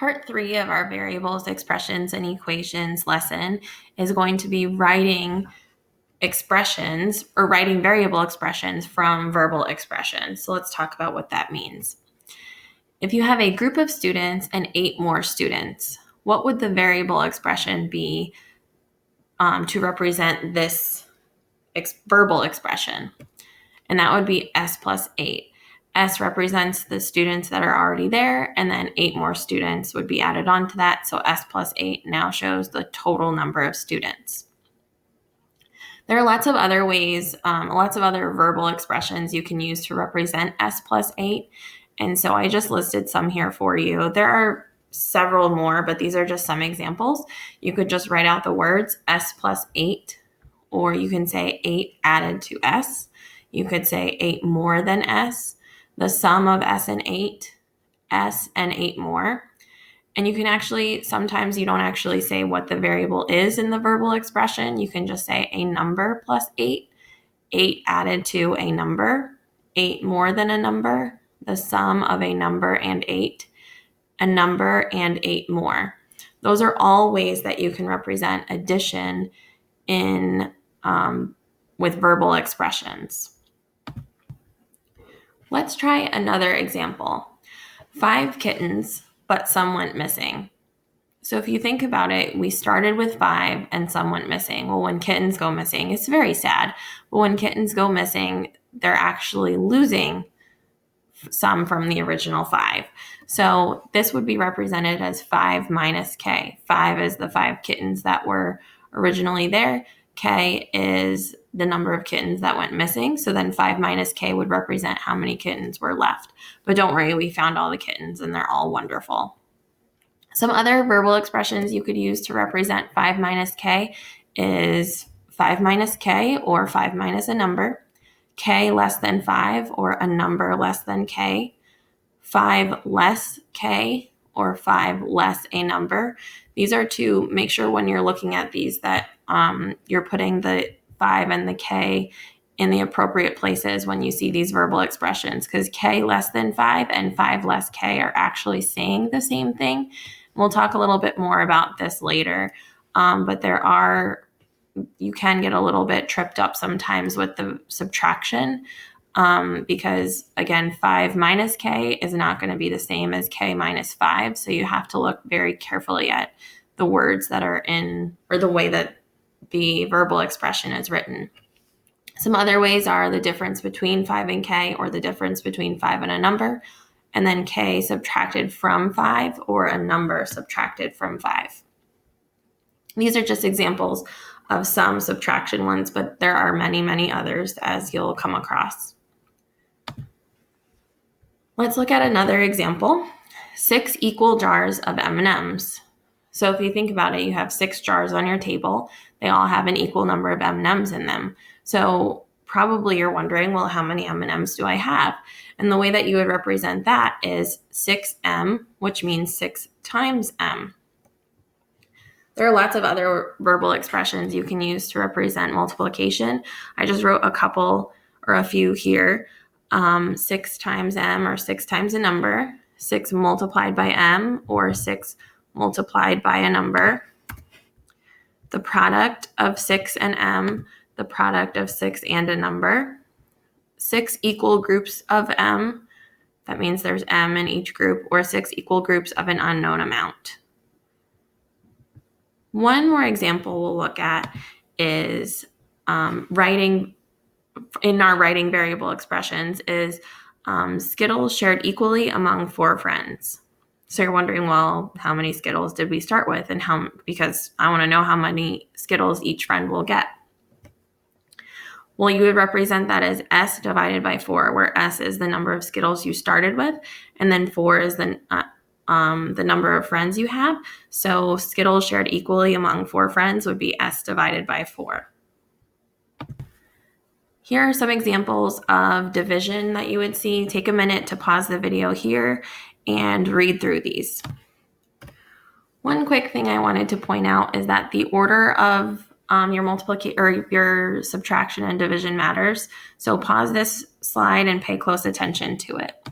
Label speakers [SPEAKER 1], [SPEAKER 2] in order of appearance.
[SPEAKER 1] Part 3 of our variables, expressions, and equations lesson is going to be writing expressions or writing variable expressions from verbal expressions. So let's talk about what that means. If you have a group of students and 8 more students, what would the variable expression be to represent this verbal expression? And that would be S plus 8. S represents the students that are already there, and then 8 more students would be added on to that. So S plus 8 now shows the total number of students. There are lots of other ways, lots of other verbal expressions you can use to represent S plus 8. And so I just listed some here for you. There are several more, but these are just some examples. You could just write out the words S plus 8, or you can say 8 added to S. You could say 8 more than S, the sum of S and 8, S and 8 more. And you can actually, sometimes you don't actually say what the variable is in the verbal expression. You can just say a number plus 8, 8 added to a number, 8 more than a number, the sum of a number and 8, a number and 8 more. Those are all ways that you can represent addition in with verbal expressions. Let's try another example. 5 kittens, but some went missing. So if you think about it, we started with 5 and some went missing. Well, when kittens go missing, it's very sad. But when kittens go missing, they're actually losing some from the original 5. So this would be represented as 5 minus K. 5 is the 5 kittens that were originally there. K is the number of kittens that went missing. So then 5 minus K would represent how many kittens were left. But don't worry, we found all the kittens and they're all wonderful. Some other verbal expressions you could use to represent 5 minus K is 5 minus K, or 5 minus a number, K less than 5, or a number less than K, 5 less K, or 5 less a number. These are to make sure when you're looking at these that you're putting the 5 and the K in the appropriate places when you see these verbal expressions, because K less than 5 and 5 less K are actually saying the same thing. We'll talk a little bit more about this later, but you can get a little bit tripped up sometimes with the subtraction because, again, 5 minus K is not going to be the same as K minus 5, so you have to look very carefully at the words that are in, or the way that the verbal expression is written. Some other ways are the difference between 5 and K, or the difference between 5 and a number, and then K subtracted from 5, or a number subtracted from 5. These are just examples of some subtraction ones, but there are many, many others as you'll come across. Let's look at another example. 6 equal jars of M&Ms. So if you think about it, you have 6 jars on your table. They all have an equal number of M&Ms in them. So probably you're wondering, well, how many M&Ms do I have? And the way that you would represent that is 6M, which means 6 times M. There are lots of other verbal expressions you can use to represent multiplication. I just wrote a couple or a few here. 6 times M, or 6 times a number. 6 multiplied by M, or 6 multiplied by a number. The product of 6 and M, the product of 6 and a number. 6 equal groups of M, that means there's M in each group, or 6 equal groups of an unknown amount. One more example we'll look at is writing variable expressions is Skittles shared equally among 4 friends. So you're wondering, well, how many Skittles did we start with, and because I want to know how many Skittles each friend will get. Well, you would represent that as S divided by 4, where S is the number of Skittles you started with, and then 4 is the number of friends you have. So Skittles shared equally among 4 friends would be S divided by 4. Here are some examples of division that you would see. Take a minute to pause the video here and read through these. One quick thing I wanted to point out is that the order of your multiplication or your subtraction and division matters. So pause this slide and pay close attention to it.